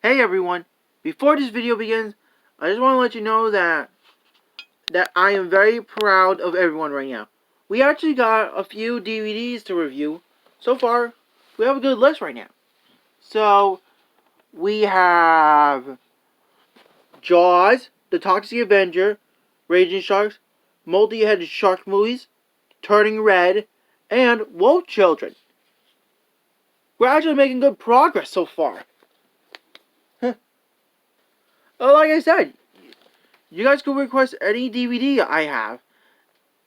Hey everyone, before this video begins, I just want to let you know that I am very proud of everyone right now. We actually got a few DVDs to review. So far, we have a good list right now. So, we have Jaws, The Toxic Avenger, Raging Sharks, Multi-Headed Shark Movies, Turning Red, and Wolf Children. We're actually making good progress so far. Like I said, you guys can request any DVD I have.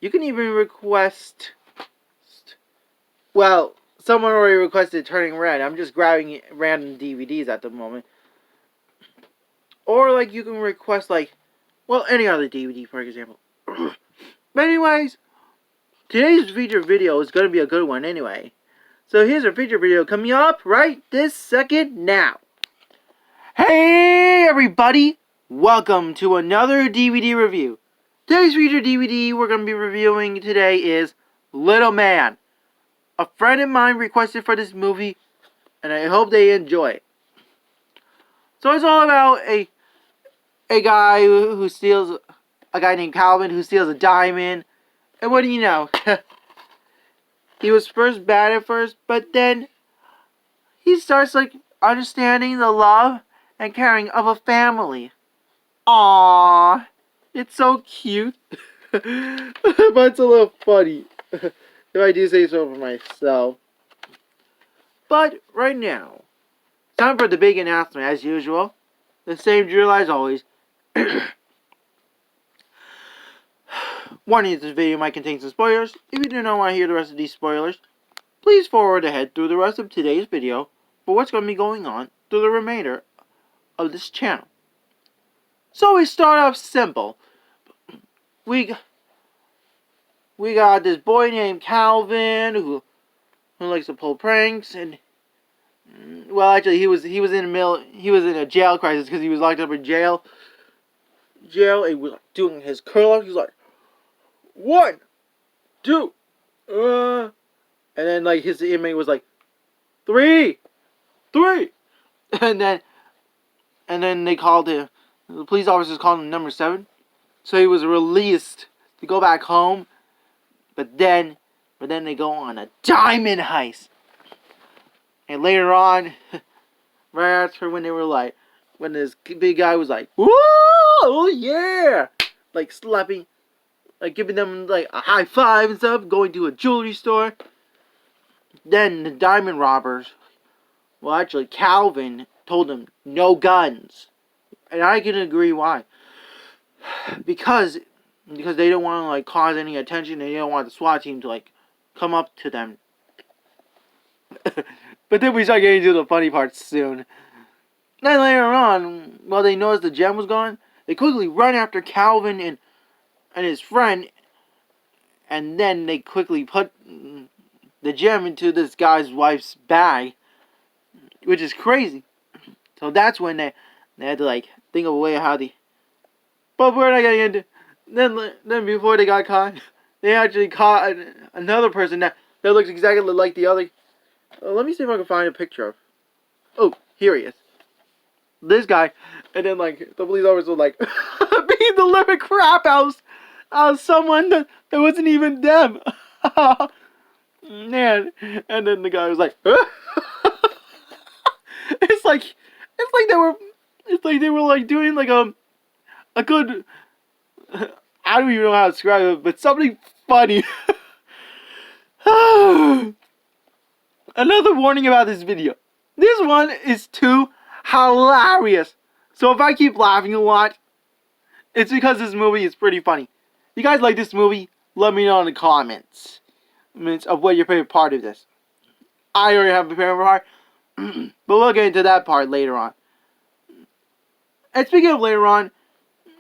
You can even request... Well, someone already requested Turning Red. I'm just grabbing random DVDs at the moment. Or, you can request, any other DVD, for example. But anyways, today's feature video is going to be a good one anyway. So here's our feature video coming up right this second now. Hey everybody! Welcome to another DVD review. Today's featured DVD we're going to be reviewing today is Little Man. A friend of mine requested for this movie, and I hope they enjoy it. So it's all about a guy who steals, a guy named Calvin who steals a diamond, and what do you know? He was first bad at first, but then he starts understanding the love and caring of a family. Aww, it's so cute. But it's a little funny, if I do say so for myself. But right now, time for the big announcement as usual. The same drill as always. Warning, this video might contain some spoilers. If you do not want to hear the rest of these spoilers, please forward ahead through the rest of today's video for what's going to be going on through the remainder of this channel. So we start off simple. We got this boy named Calvin who likes to pull pranks, and well, actually he was in a jail crisis because he was locked up in jail. And he was doing his curl up. He was like, 1, 2, and then his inmate was like, 3, and then they called him. The police officers called him number 7. So he was released to go back home. But then they go on a diamond heist. And later on, right after when this big guy was like, whoa, oh yeah! Slapping, giving them a high five and stuff, going to a jewelry store. Then the diamond robbers, well actually Calvin told them no guns. And I can agree why. Because they don't want to cause any attention, and they don't want the SWAT team to come up to them. But then we start getting to the funny parts soon. Then later on, while they noticed the gem was gone, they quickly run after Calvin and his friend, and then they quickly put the gem into this guy's wife's bag, which is crazy. So that's when they had to think of a way how they. But we're not getting into. Then before they got caught, they actually caught another person that looks exactly like the other. Let me see if I can find a picture of. Oh, here he is. This guy, and then the police officer was beating the living crap out of someone that wasn't even them. Man, and then the guy was like, it's like they were doing a good. I don't even know how to describe it, but something funny. Another warning about this video. This one is too hilarious. So if I keep laughing a lot, it's because this movie is pretty funny. You guys like this movie? Let me know in the comments of what your favorite part of this. I already have a favorite part, but we'll get into that part later on. And speaking of later on,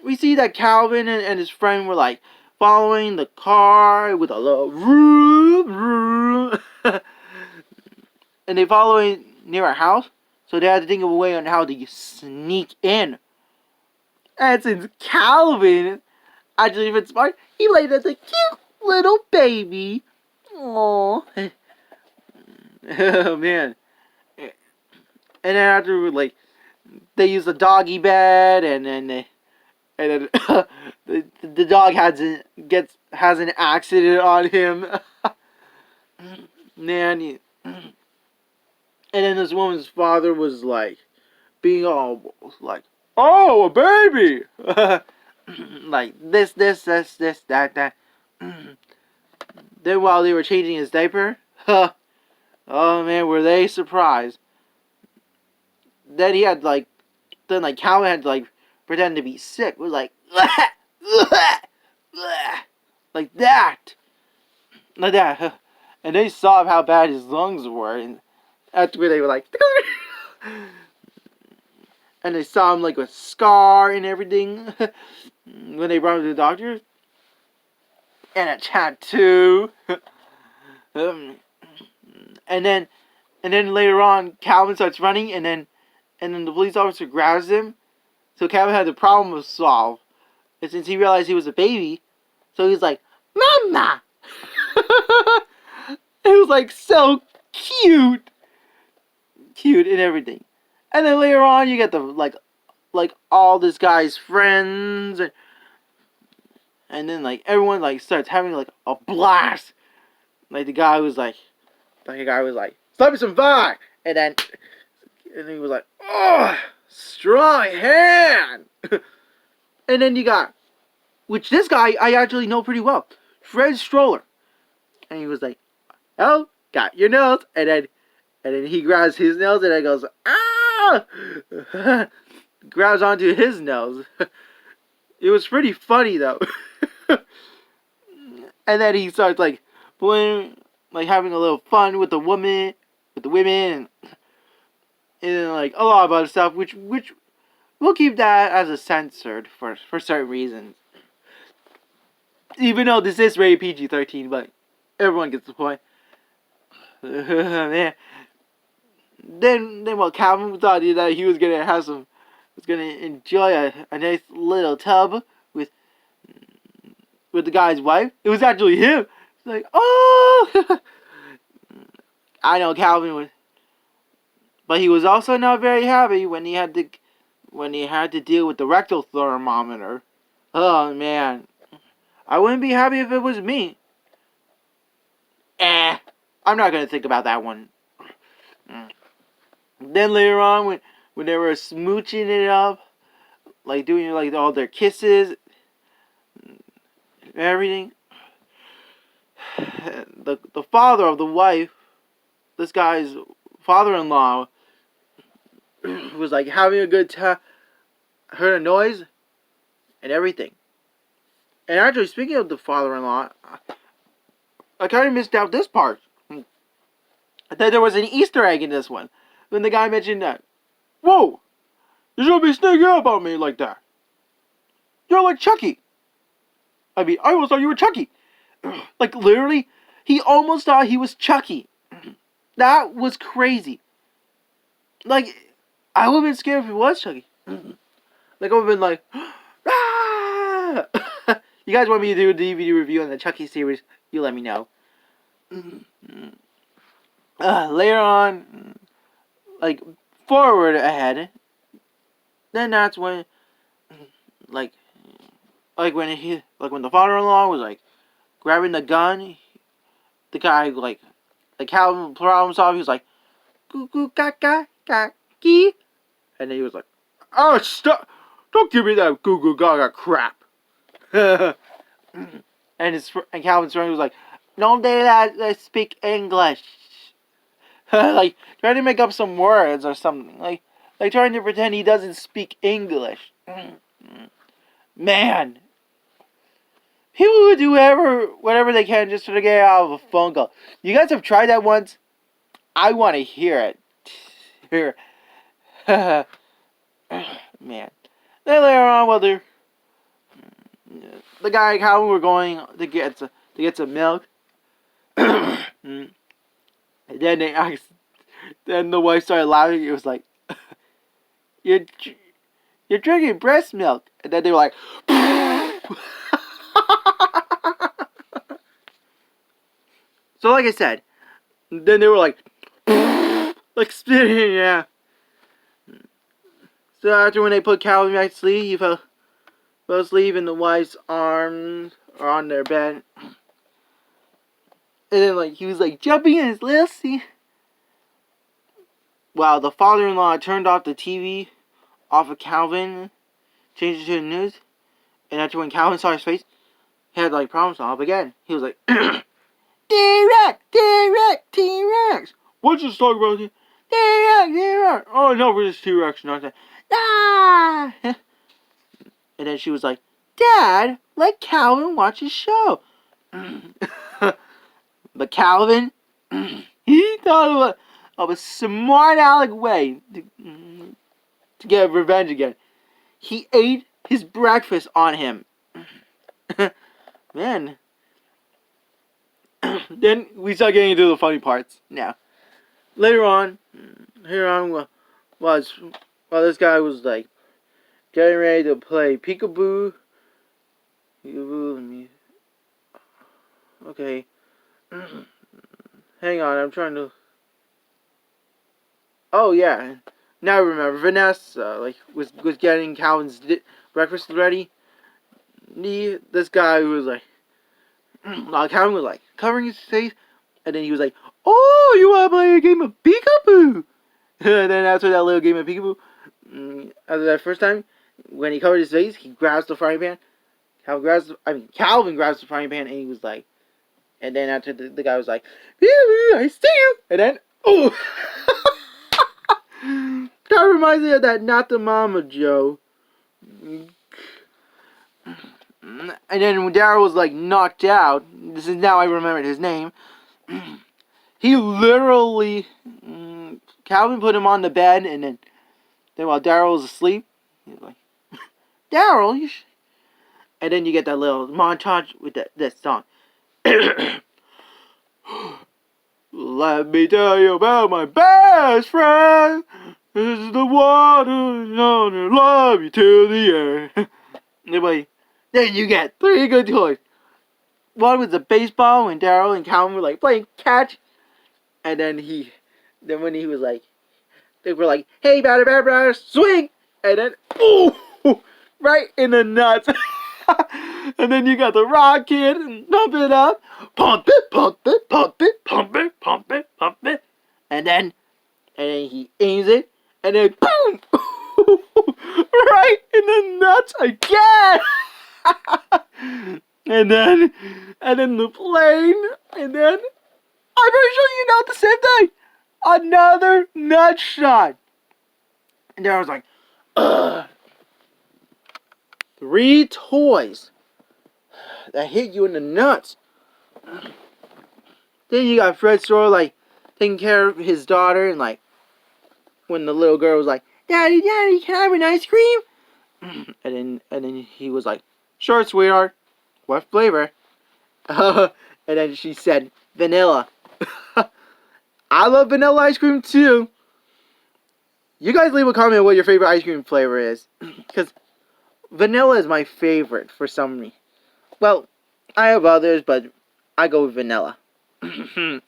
we see that Calvin and his friend were following the car with a little vroom. And they follow it near a house, so they had to think of a way on how to sneak in. And since Calvin actually even smart, he played as a cute little baby. Aww. Oh man. And then after they use the doggy bed, and then the dog has an accident on him. Man, and then this woman's father was like being all like, "Oh, a baby," like this, that. Then while they were changing his diaper, oh man, were they surprised? Then he had like, then like Calvin had to like pretend to be sick. It was like, like that, like that, and they saw how bad his lungs were, and after they were like, and they saw him like with scar and everything when they brought him to the doctor, and a tattoo. um, and then later on, Calvin starts running, and then the police officer grabs him. So Calvin had the problem to solve, and since he realized he was a baby, so he's like, "Mama." It was like so cute, and everything. And then later on, you get the like all this guy's friends, and then like everyone like starts having like a blast. Like the guy was like, "Slap me some fire," and he was like, "Oh, strong hand." And then you got, which this guy I actually know pretty well, Fred Stroller, and he was like, "Oh, got your nose," and then he grabs his nose and then goes, "Ah!" Grabs onto his nose. It was pretty funny though. And then he starts like playing, like having a little fun with the women, and then like a lot of other stuff, which we'll keep that as a censored for certain reasons. Even though this is rated PG-13, but everyone gets the point. Man. Then what Calvin thought that he was gonna enjoy a nice little tub with the guy's wife. It was actually him. It's like, oh, I know Calvin was, but he was also not very happy when he had to deal with the rectal thermometer. Oh man, I wouldn't be happy if it was me. I'm not gonna think about that one. Then later on, when they were smooching it up, like doing like all their kisses, and everything, the father of the wife, this guy's father-in-law, was like having a good time, heard a noise, and everything. And actually, speaking of the father-in-law, I kind of missed out this part. That there was an Easter egg in this one. When the guy mentioned that, "Whoa, you shouldn't be sneaking up on me like that. You're like Chucky." I mean, I almost thought you were Chucky. Like, literally, he almost thought he was Chucky. That was crazy. Like, I would have been scared if it was Chucky. Like, I would have been like, ah! You guys want me to do a DVD review on the Chucky series? You let me know. Later on, like, forward ahead, then that's when, like when the father-in-law was like grabbing the gun, the guy like Calvin problem solved. He was like, "Goo goo gaga gee," and then he was like, "Oh, stop! Don't give me that goo goo gaga crap." and Calvin's friend was like, "No, let's speak English." Like trying to make up some words or something, like trying to pretend he doesn't speak English. Man, people would do whatever they can just to get out of a phone call. You guys have tried that once? I want to hear it. Man. Then later on, while the guy and Calvin were going to get some milk, and then they asked. Then the wife started laughing. It was like, "You're drinking breast milk," and then they were like, so like I said, then they were like spitting, yeah. So after when they put Calvin back to sleep, he fell asleep in the wife's arms or on their bed. And then like he was like jumping in his little seat. Wow, the father-in-law turned off the TV off of Calvin, changed it to the news, and after when Calvin saw his face, he had like problems up again. He was like, T-Rex, T-Rex, T-Rex. What's this talk about? T-Rex, T-Rex. Oh no, we're just T-Rex, not that. Ah! And then she was like, Dad, let Calvin watch his show. But Calvin, he thought of a smart aleck way to get revenge again. He ate his breakfast on him. Man. Then we start getting into the funny parts. Now, later on, while this guy was like getting ready to play peekaboo. Okay. Hang on, I'm trying to. Oh yeah, now I remember. Vanessa was getting Calvin's breakfast ready. This guy was like, Calvin was like covering his face, and then he was like, "Oh, you want to play a game of peekaboo?" And then after that little game of peekaboo, after that first time, when he covered his face, he grabs the frying pan. Calvin grabs the frying pan, and he was like, and then after the guy was like, "I see you," and then oh. That reminds me of that Not the Mama Joe. And then when Daryl was like knocked out, this is now I remembered his name. He literally, Calvin put him on the bed, and then while Daryl was asleep, he was like, Daryl, you should. And then you get that little montage with that song. Let me tell you about my best friend. This is the one who's gonna love you till the end. Anyway, then you get 3 good toys. One was a baseball when Daryl and Calvin were like playing catch, and then when he was like, they were like, "Hey, batter, swing!" And then, ooh, right in the nuts. And then you got the rocket and pump it up, pump it, pump it, pump it, pump it, pump it, pump it, and then he aims it, and then boom, right in the nuts again. and then the plane, and then I'm pretty sure you know the same thing. Another nut shot. And then I was like, ugh. 3 toys that hit you in the nuts. Then you got Fred Store like taking care of his daughter, and like when the little girl was like, Daddy, can I have an ice cream? And then he was like, sure, sweetheart. What flavor? And then she said, vanilla. I love vanilla ice cream too. You guys leave a comment what your favorite ice cream flavor is. Because vanilla is my favorite for some reason. Well, I have others, but I go with vanilla. Then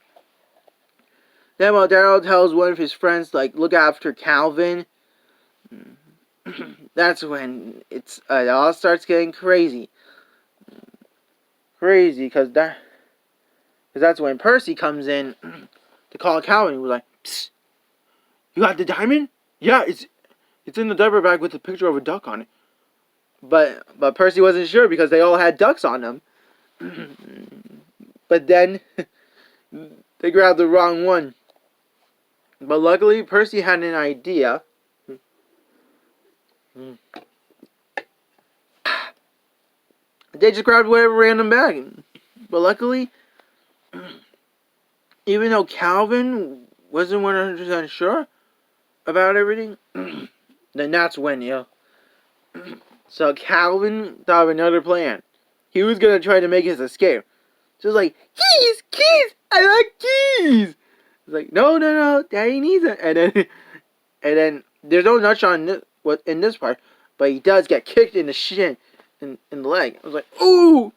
while Daryl tells one of his friends, like, look after Calvin, that's when it all starts getting crazy. Because that's when Percy comes in to call Calvin. He was like, psst, you got the diamond? Yeah, it's in the diaper bag with a picture of a duck on it. But Percy wasn't sure because they all had ducks on them. But then they grabbed the wrong one. But luckily, Percy had an idea. They just grabbed whatever random bag. But luckily, even though Calvin wasn't 100% sure about everything, then that's when, So Calvin thought of another plan. He was going to try to make his escape. So he was like, keys, I like keys. He's like, no, Daddy needs it. And then there's no nut shot in this part, but he does get kicked in the shin, in the leg. I was like, ooh,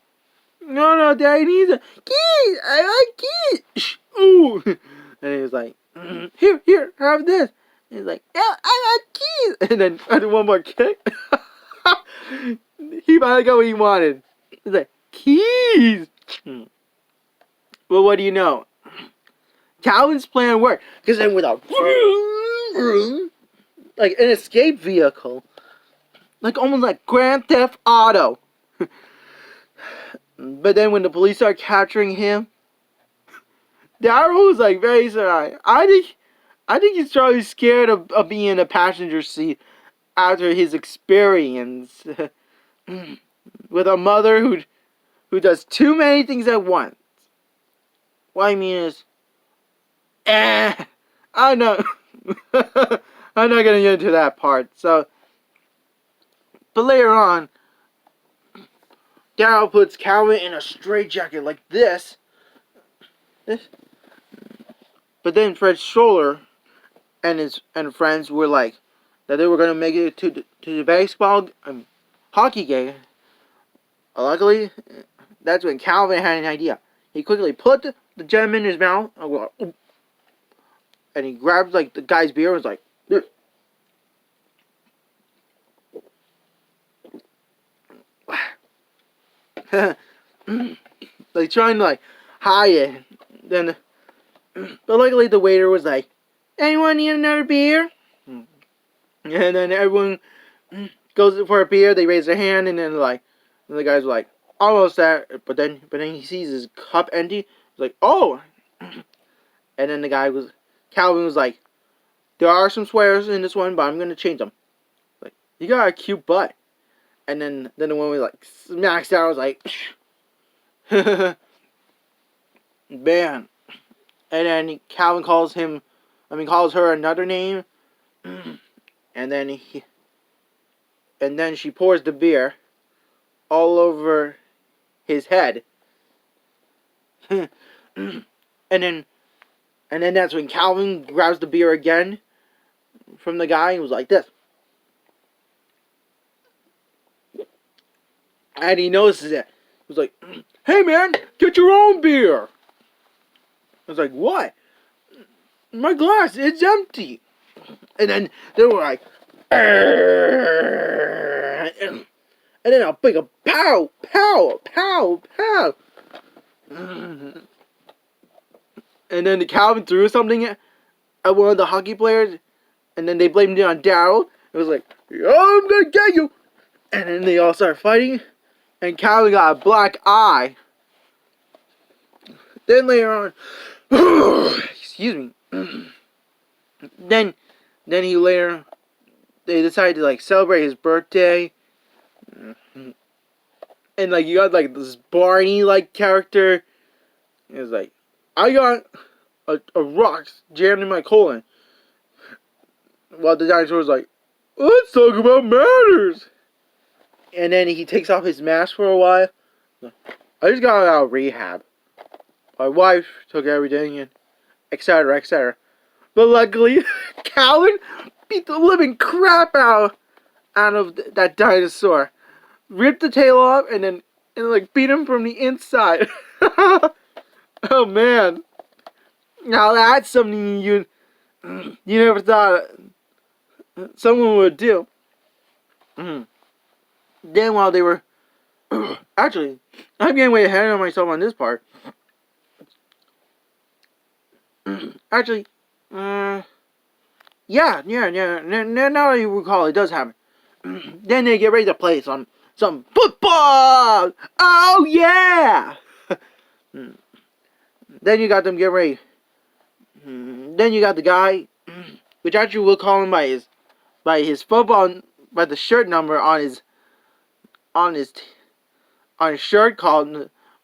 no, Daddy needs it. Keys, I like keys. Ooh. And he was like, here, have this. And he's like, yeah, I like and one more kick. He finally got what he wanted. He's like, keys! Well, what do you know? Calvin's plan worked. Because then with a like an escape vehicle. Like almost like Grand Theft Auto. But then when the police start capturing him, Daryl was like very sorry. I think he's probably scared of being in a passenger seat after his experience with a mother who does too many things at once. What I mean is, I know. I'm not gonna get into that part. So, but later on, Daryl puts Calvin in a straitjacket like this. But then Fred Stroller and his friends were like that they were gonna make it to the baseball hockey game. Luckily, that's when Calvin had an idea. He quickly put the gem in his mouth and he grabbed like the guy's beer and was like, like trying to like hide it. Then, but luckily the waiter was like, "Anyone need another beer?" And then everyone goes for a beer. They raise their hand, and then and the guy's like, "Almost there." But then he sees his cup empty. He's like, "Oh!" And then Calvin was like, "There are some swears in this one, but I'm gonna change them." Like, you got a cute butt. And then the one was like smacks down. I was like, man. And then Calvin calls her another name. And then she pours the beer all over his head. and then that's when Calvin grabs the beer again from the guy and was like this. And he notices it. He was like, "Hey man, get your own beer." I was like, "What?" "My glass, it's empty." And then they were like, and then a big pow, pow, pow, pow. And then the Calvin threw something at one of the hockey players, and then they blamed it on Daryl. It was like, "Oh, I'm gonna get you." And then they all started fighting. And Calvin got a black eye. Then later on, excuse me. Then they decided to like celebrate his birthday. And like you got like this Barney like character. It was like, "I got a rock jammed in my colon." While the dinosaur was like, "Let's talk about matters." And then he takes off his mask for a while. "I just got out of rehab. My wife took everything and etc. etc." But luckily, Calvin beat the living crap out of that dinosaur. Ripped the tail off and like beat him from the inside. Oh man. Now that's something you never thought someone would do. Then while they were... Actually, I'm getting way ahead of myself on this part. Actually, yeah. Now that you recall, it does happen. Then they get ready to play some football! Oh yeah! Then you got them get ready. Then you got the guy, which actually we'll call him by his football, by the shirt number on his shirt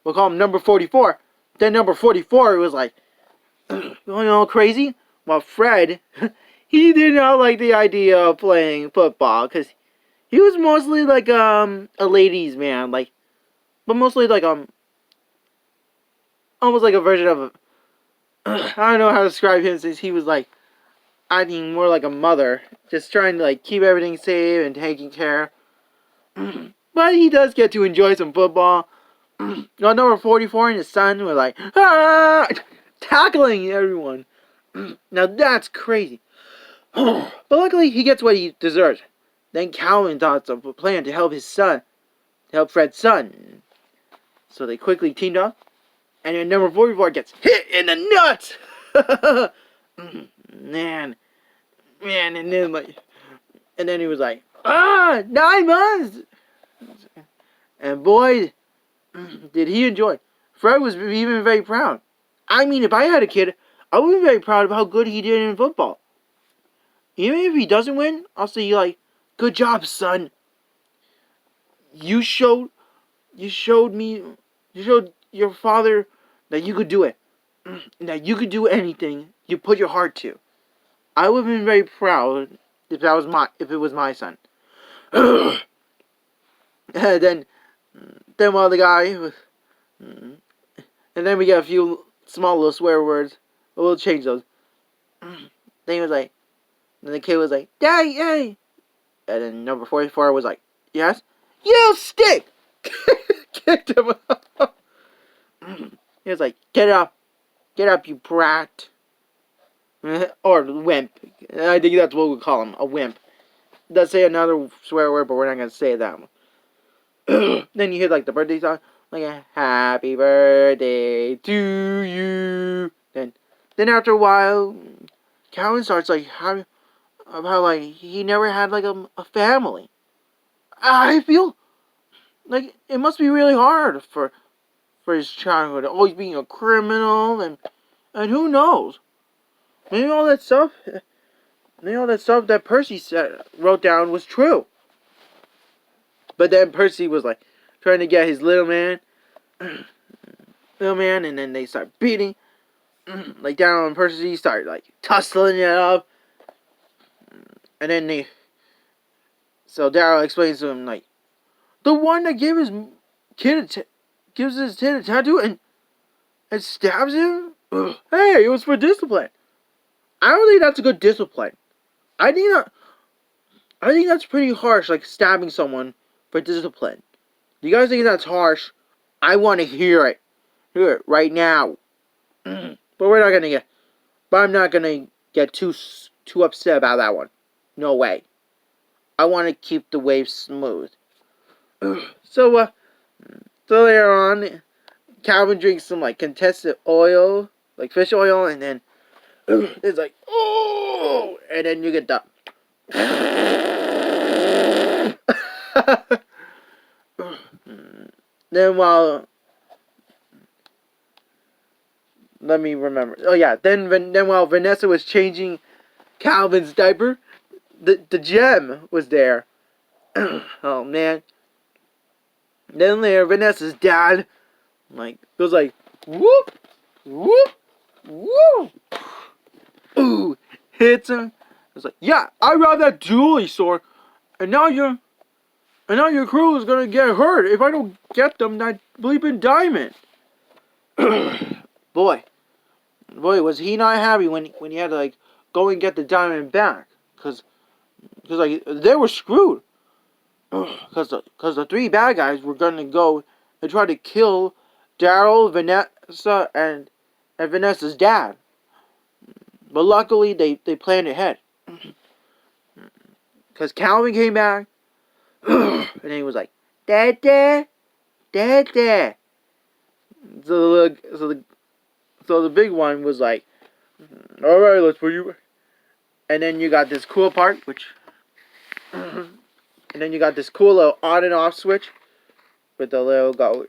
we'll call him number 44. Then number 44 was like, crazy. Well, Fred, he did not like the idea of playing football because he was mostly like a ladies' man, like, but mostly like almost like a version of I don't know how to describe him since he was like acting more like a mother, just trying to like keep everything safe and taking care. But he does get to enjoy some football. Number 44 and his son were like, tackling everyone. Now that's crazy. But luckily, he gets what he deserves. Then Calvin thought of a plan to help Fred's son. So they quickly teamed up, and then number 44 gets hit in the nuts. man, and then he was like, 9 months. And boy, did he enjoy it. Fred was even very proud. I mean, if I had a kid, I would be very proud of how good he did in football. Even if he doesn't win, I'll say like, good job, son. You showed your father that you could do it. That you could do anything you put your heart to. I would have been very proud if it was my son. And then while the guy was, and then we get a few small little swear words. We'll change those. Then he was like, then the kid was like, Daddy, hey. And then number 44 was like, yes? You stick! Kicked him up. He was like, get up, you brat. Or wimp. I think that's what we call him, a wimp. Let's say another swear word, but we're not going to say that one. Then you hear like the birthday song, like a happy birthday to you. Then after a while, Calvin starts like how like he never had like a family. I feel like it must be really hard for his childhood, always being a criminal and who knows, maybe all that stuff that Percy wrote down was true. But then Percy was like trying to get his little man, and then they start beating, like down on Percy, start like tussling it up, and then so Daryl explains to him like, the one that gave his kid gives his kid a tattoo and stabs him. Ugh. Hey, it was for discipline. I don't think that's a good discipline. I think that's pretty harsh, like stabbing someone for discipline. Do you guys think that's harsh? I want to hear it. Hear it right now. But I'm not gonna get too upset about that one. No way. I want to keep the waves smooth. So later on, Calvin drinks some like contested oil, like fish oil, and then it's like, oh, and then you get the. Then let me remember. Oh yeah, then while Vanessa was changing Calvin's diaper, the gem was there. Oh man. Then there, Vanessa's dad, like, goes like, whoop, whoop, whoop. Ooh, hits him. It's like, yeah, I robbed that jewelry store, and now your crew is gonna get hurt if I don't get them that bleeping diamond. Boy, was he not happy when he had to like go and get the diamond back, cause like they were screwed. Because the three bad guys were going to go and try to kill Daryl, Vanessa, and Vanessa's dad. But luckily, they planned ahead. Because Calvin came back, and he was like, Dad. So the big one was like, alright, let's put you... And then you got this cool part, which... And then you got this cool little on and off switch with the little go.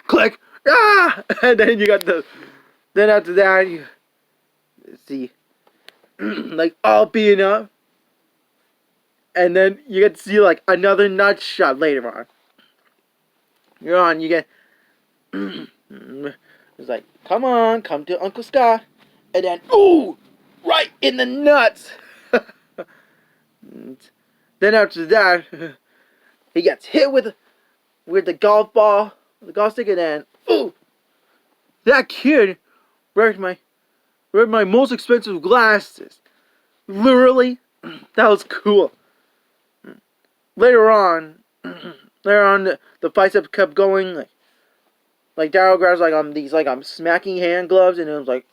Click. Ah! And then you got then after that you see like all being up. And then you get to see like another nut shot later on. You get it's like, come on, come to Uncle Scott. And then, ooh, right in the nuts. Then after that, he gets hit with the golf ball, the golf stick, and then, ooh, that kid wrecked my most expensive glasses. Literally, that was cool. Later on, later on, the fights have kept going. Like Daryl grabs these smacking hand gloves, and it was like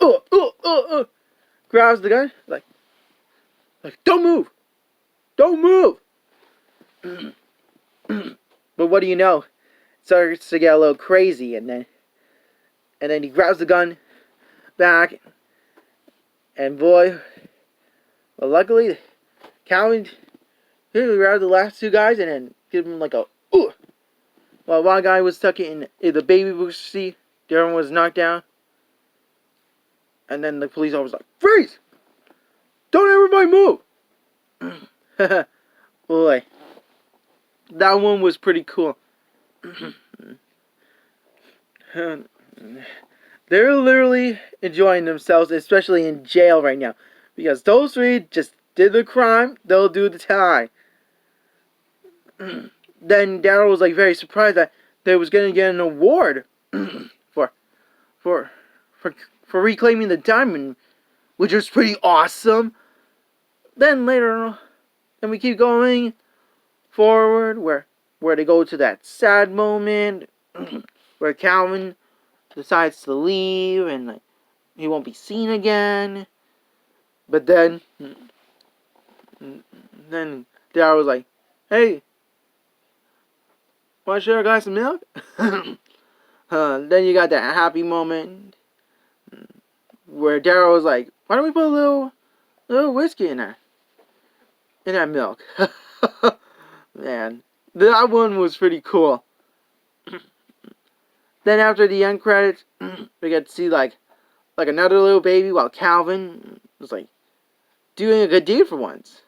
grabs the gun, like don't move, don't move. But what do you know? It starts to get a little crazy, and then he grabs the gun back, and boy, well, luckily, Calvin he grabbed the last two guys and then give him like a while one guy was stuck in the baby booster seat, the other one was knocked down, and then the police officer was like, freeze! Don't everybody move! Boy, that one was pretty cool. They're literally enjoying themselves, especially in jail right now. Because those three just did the crime, they'll do the time. Then Daryl was like very surprised that they was gonna get an award for reclaiming the diamond, which was pretty awesome. Then later, then we keep going forward where they go to that sad moment where Calvin decides to leave and like he won't be seen again. But then Daryl was like, "Hey, want to share a glass of milk?" Then you got that happy moment where Daryl was like, "Why don't we put a little whiskey in that milk?" Man, that one was pretty cool. Then after the end credits, we get to see like another little baby while Calvin was like doing a good deed for once.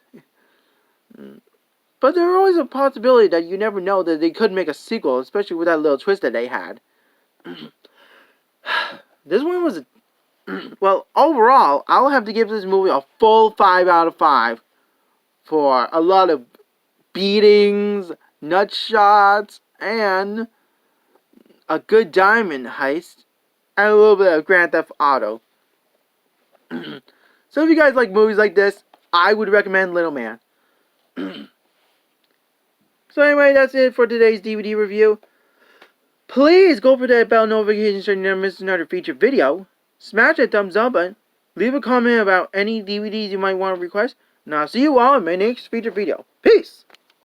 But there's always a possibility that you never know that they could make a sequel, especially with that little twist that they had. This one was, well, overall, I'll have to give this movie a full 5 out of 5 for a lot of beatings, nut shots, and a good diamond heist, and a little bit of Grand Theft Auto. So if you guys like movies like this, I would recommend Little Man. So anyway, that's it for today's DVD review. Please go for that bell notification so you never miss another featured video. Smash that thumbs up button. Leave a comment about any DVDs you might want to request. And I'll see you all in my next featured video. Peace!